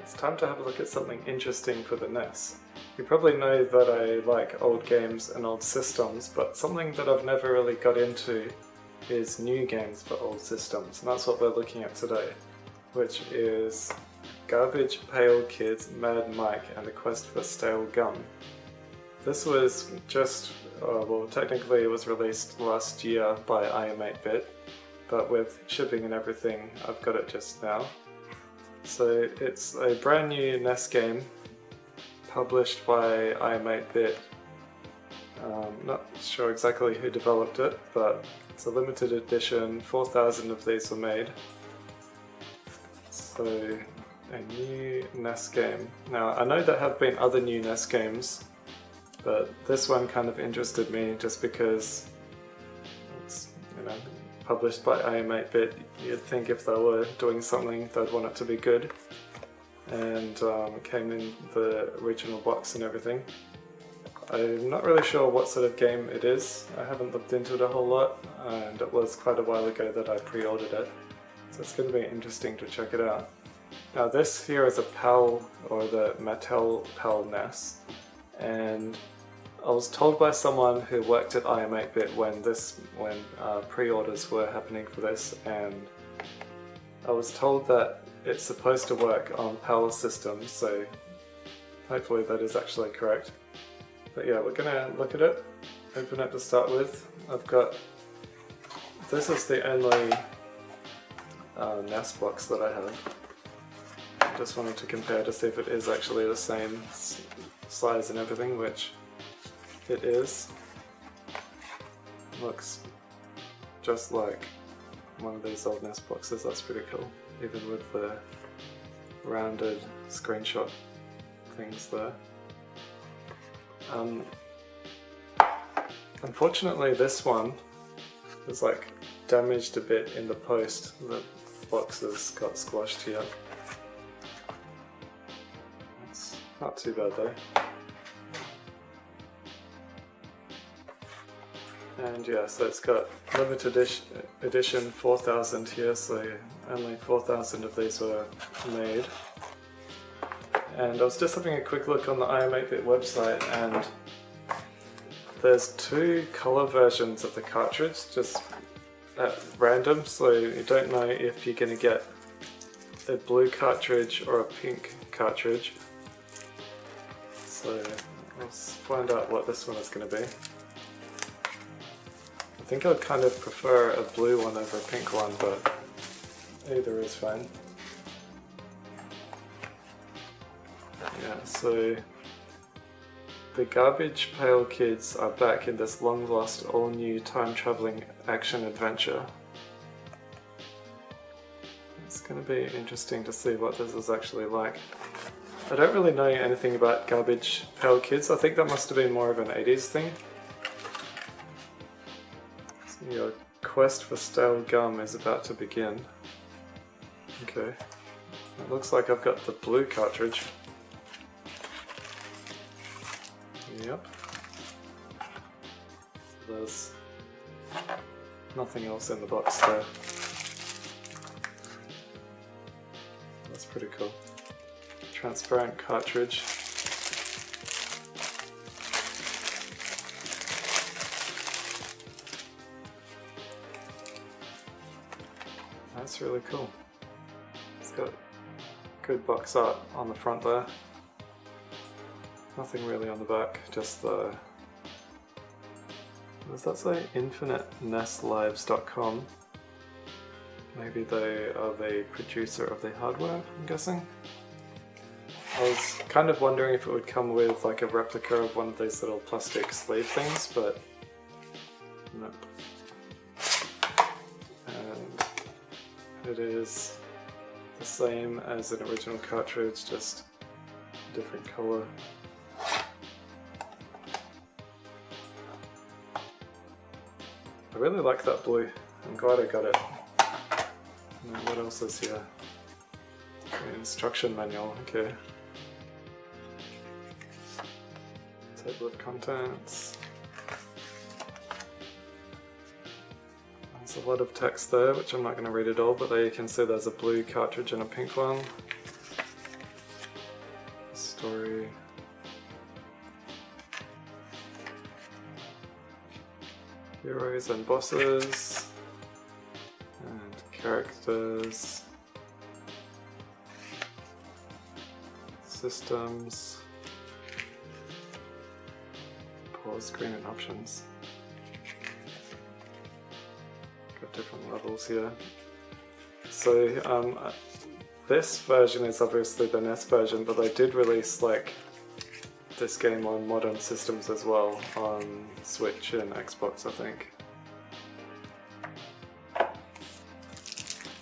It's time to have a look at something interesting for the NES. You probably know that I like old games and old systems, but something that I've never really got into is new games for old systems, and that's what we're looking at today, which is Garbage Pail Kids, Mad Mike and the Quest for Stale Gum. This was just, well, technically it was released last year by IM8-bit, but with shipping and everything I've got it just now. So it's a brand new NES game published by IM8-bit. Not sure exactly who developed it, but it's a limited edition. 4,000 of these were made. So a new NES game. Now I know there have been other new NES games, but this one kind of interested me just because it's, published by IM8-bit. You'd think if they were doing something they'd want it to be good, and it came in the original box and everything. I'm not really sure what sort of game it is. I haven't looked into it a whole lot, and it was quite a while ago that I pre-ordered it, so it's going to be interesting to check it out. Now this here is a PAL, or the Mattel PAL NES, and I was told by someone who worked at IM8-bit when pre-orders were happening for this, and I was told that it's supposed to work on PAL systems, so hopefully that is actually correct. But yeah, we're gonna look at it, open it to start with. This is the only NES box that I have. Just wanted to compare to see if it is actually the same size and everything, which it is. Looks just like one of these old NES boxes. That's pretty cool, even with the rounded screenshot things there. Unfortunately this one is like damaged a bit in the post. The box has got squashed here. It's not too bad though. And yeah, so it's got limited edition 4,000 here, so only 4,000 of these were made. And I was just having a quick look on the IM8-bit website, and there's two color versions of the cartridge, just at random, so you don't know if you're going to get a blue cartridge or a pink cartridge. So let's find out what this one is going to be. I think I'd kind of prefer a blue one over a pink one, but either is fine. Yeah, so the Garbage Pail Kids are back in this long-lost, all-new time-traveling action adventure. It's going to be interesting to see what this is actually like. I don't really know anything about Garbage Pail Kids. I think that must have been more of an 80s thing. Your quest for stale gum is about to begin. Okay. It looks like I've got the blue cartridge. Yep. There's nothing else in the box there. That's pretty cool. Transparent cartridge. That's really cool. It's got good box art on the front there. Nothing really on the back, just the... What does that say? InfiniteNESLives.com. Maybe they are the producer of the hardware, I'm guessing? I was kind of wondering if it would come with like a replica of one of these little plastic sleeve things, but nope. It is the same as an original cartridge, just a different colour. I really like that blue. I'm glad I got it. Now, what else is here? The instruction manual, okay. Table of contents. There's a lot of text there, which I'm not going to read it all, but there you can see there's a blue cartridge and a pink one. story. Heroes and bosses. And characters. Systems. Pause screen and options. Got different levels here. So this version is obviously the NES version, but they did release like this game on modern systems as well, on Switch and Xbox, I think.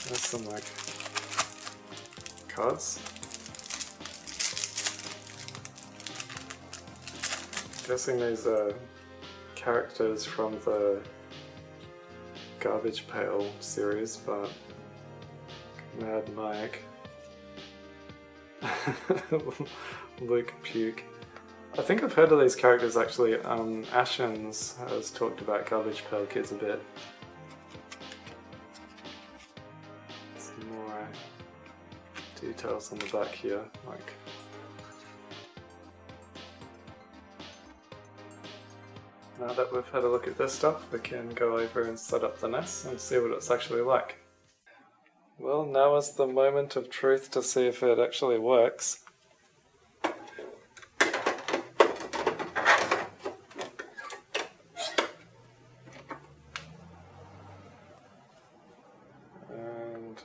There's some like cards. I'm guessing these are characters from the Garbage Pail series, but Mad Mike, Luke Puke. I think I've heard of these characters actually. Ashens has talked about Garbage Pail Kids a bit. Some more details on the back here, like now that we've had a look at this stuff, we can go over and set up the NES and see what it's actually like. Well, now is the moment of truth to see if it actually works. And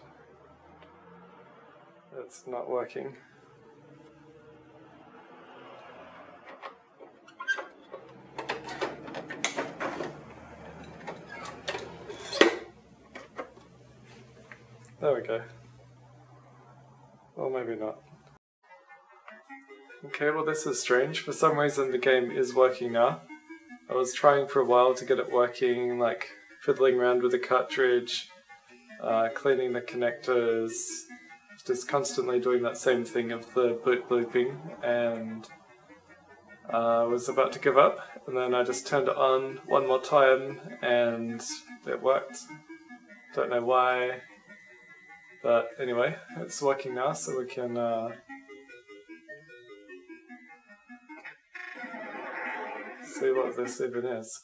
it's not working. There we go. Or maybe not. Okay, well this is strange. For some reason the game is working now. I was trying for a while to get it working, like fiddling around with the cartridge, cleaning the connectors, just constantly doing that same thing of the boot looping, and I was about to give up, and then I just turned it on one more time and it worked. Don't know why. But anyway, it's working now, so we can see what this even is.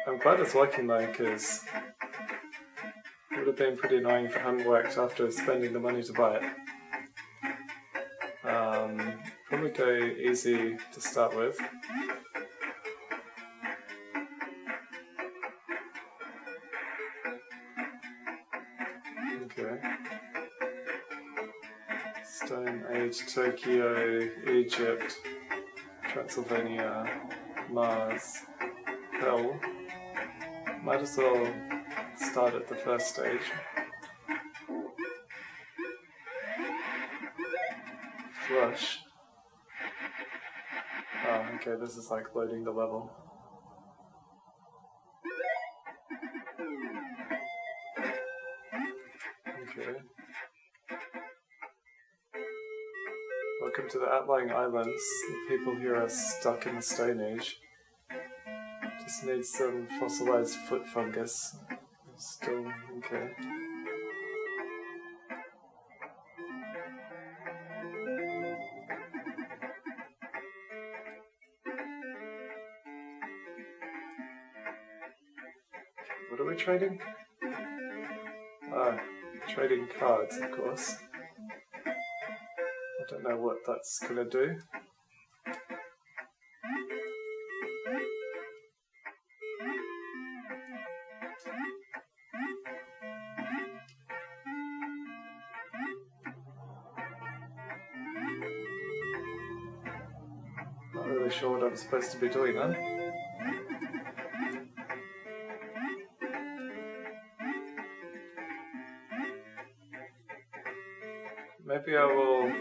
I'm glad it's working though, because it would have been pretty annoying if it hadn't worked after spending the money to buy it. Probably go easy to start with. Okay. Stone Age, Tokyo, Egypt, Transylvania, Mars, Hell. Might as well start at the first stage. Flush. Oh, okay, this is like loading the level. Okay. Welcome to the outlying islands. The people here are stuck in the Stone Age. Just need some fossilized foot fungus. Still okay. What are we trading? Trading cards, of course. I don't know what that's gonna do. Not really sure what I'm supposed to be doing then. Maybe I will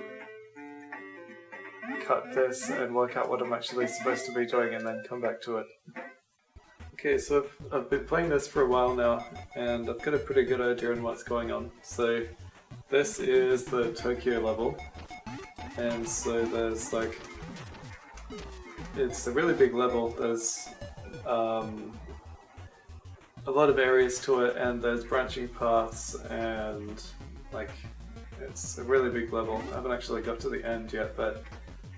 cut this and work out what I'm actually supposed to be doing and then come back to it. Okay, so I've been playing this for a while now and I've got a pretty good idea on what's going on. So this is the Tokyo level, and so there's like, it's a really big level. There's a lot of areas to it, and there's branching paths and like it's a really big level. I haven't actually got to the end yet, but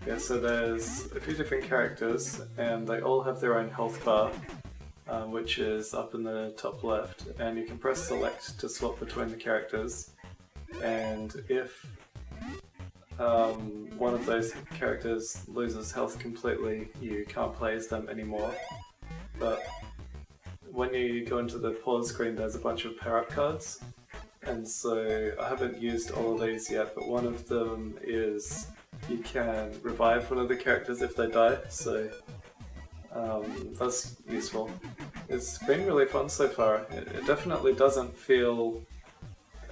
yeah, so there's a few different characters and they all have their own health bar, which is up in the top left, and you can press select to swap between the characters, and if one of those characters loses health completely, you can't play as them anymore. But when you go into the pause screen, there's a bunch of power-up cards, and so I haven't used all of these yet, but one of them is you can revive one of the characters if they die, so that's useful. It's been really fun so far. It definitely doesn't feel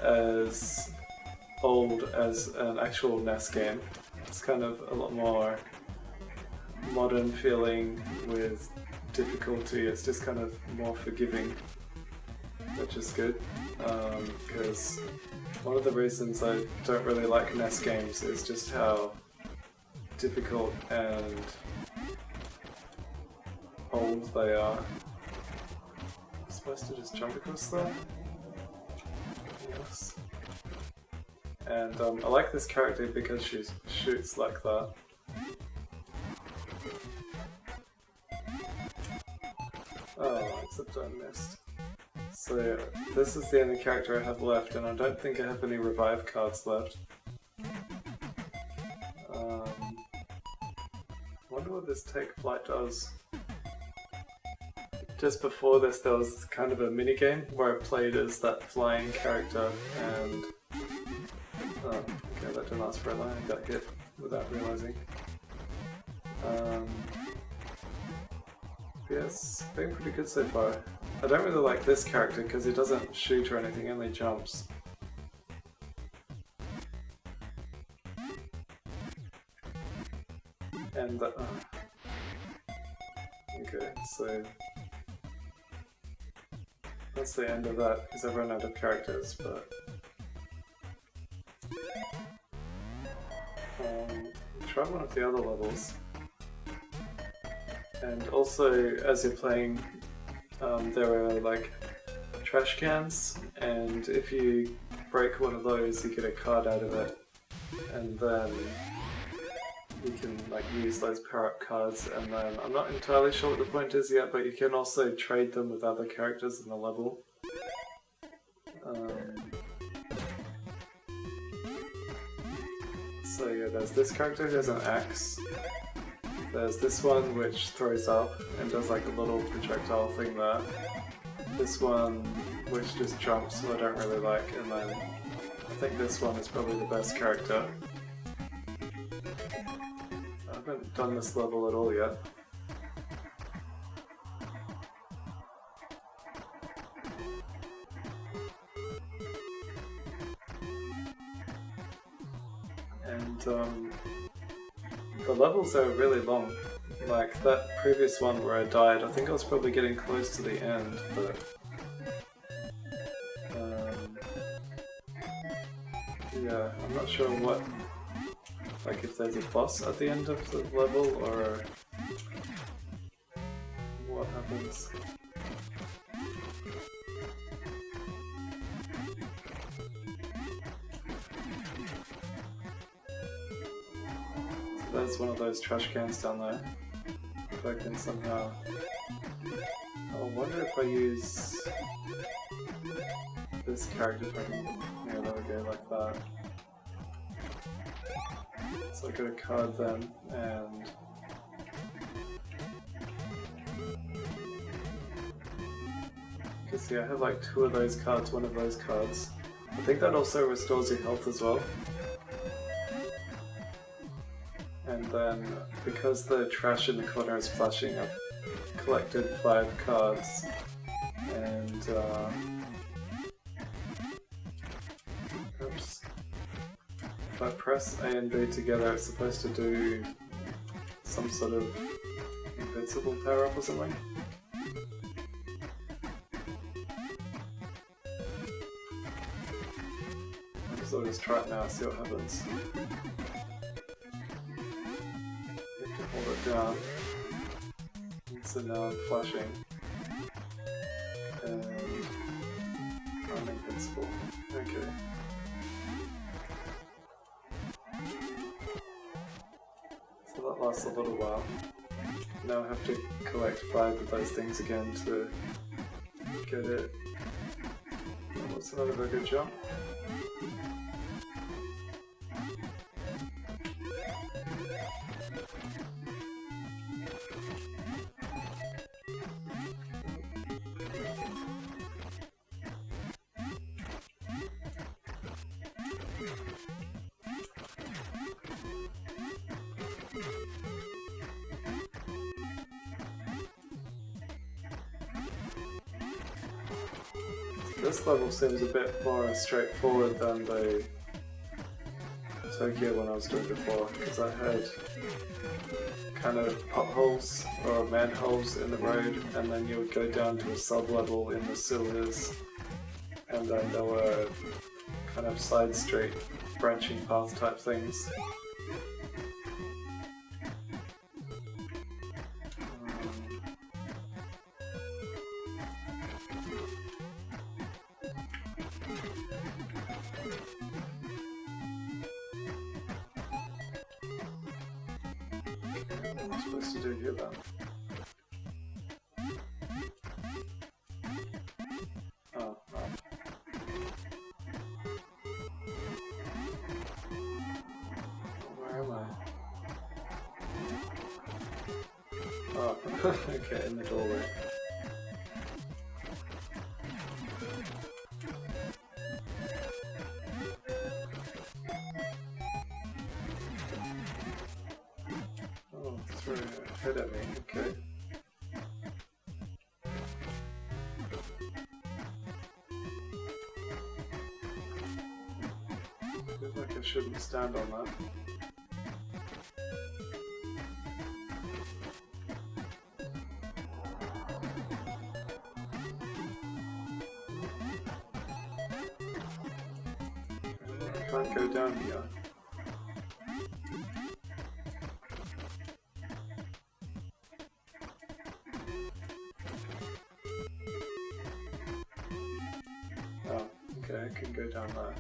as old as an actual NES game. It's kind of a lot more modern feeling with difficulty. It's just kind of more forgiving, which is good, because one of the reasons I don't really like NES games is just how difficult and old they are. I'm supposed to just jump across there? Yes. And I like this character because she shoots like that. Oh, except I missed. So this is the only character I have left, and I don't think I have any revive cards left. Wonder what this take flight does. Just before this there was kind of a minigame where I played as that flying character, and oh, okay, that didn't last very long. I got hit without realizing. Yes, been pretty good so far. I don't really like this character because he doesn't shoot or anything, only jumps. And okay, so that's the end of that because I've run out of characters, but try one of the other levels. And also, as you're playing, there are like trash cans, and if you break one of those, you get a card out of it, and then you can like use those power-up cards, and then I'm not entirely sure what the point is yet, but you can also trade them with other characters in the level. So yeah, there's this character who has an axe. There's this one which throws up and does like a little projectile thing there. This one which just jumps, who I don't really like, and then I think this one is probably the best character. I haven't done this level at all yet. And the levels are really long. Like that previous one where I died, I think I was probably getting close to the end, but yeah, I'm not sure what, like if there's a boss at the end of the level or what happens. There's one of those trash cans down there. If I can somehow... I wonder if I use this character, if I can... Yeah, there we go, like that. So I got a card then, and... You can see I have like 2 of those cards, 1 of those cards. I think that also restores your health as well. And then, because the trash in the corner is flashing, I've collected 5 cards, and oops. If I press A and B together, it's supposed to do some sort of invincible power-up or something. So I'll just try it now, see what happens. Hold it down. So now I'm flashing. And I'm invincible. Okay. lasts a little while. Now I have to collect 5 of those things again to get it. Oh, what's another very good jump? This level seems a bit more straightforward than the Tokyo one I was doing before, because I had kind of potholes or manholes in the road, and then you would go down to a sub-level in the sewers, and then there were kind of side street branching path type things. What am I supposed to do here then? Oh, no. Where am I? Oh, okay, in the doorway. Oh, threw a head at me, okay. Feels like I shouldn't stand on that. I can't go down here. Oh, okay, I can go down there.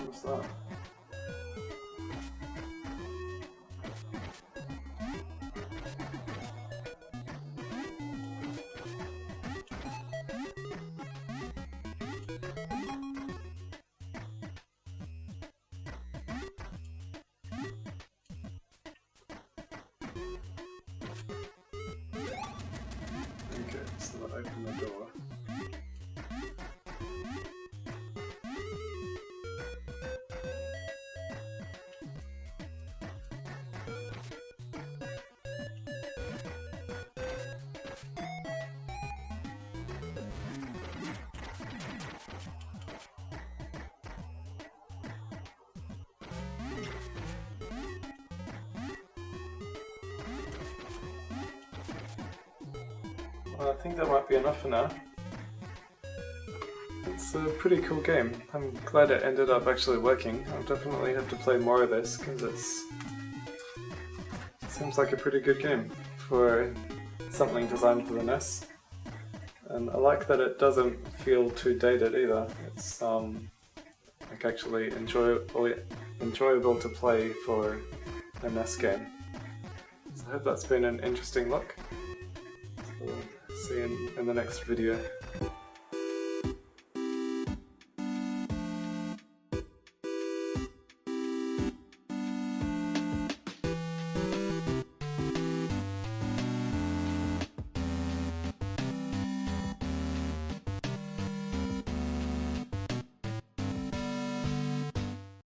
What's that? Okay, so that opened the door. Well, I think that might be enough for now. It's a pretty cool game. I'm glad it ended up actually working. I'll definitely have to play more of this because it seems like a pretty good game for something designed for the NES. And I like that it doesn't feel too dated either. It's like actually enjoyable to play for a NES game. So I hope that's been an interesting look. So we'll see you in the next video.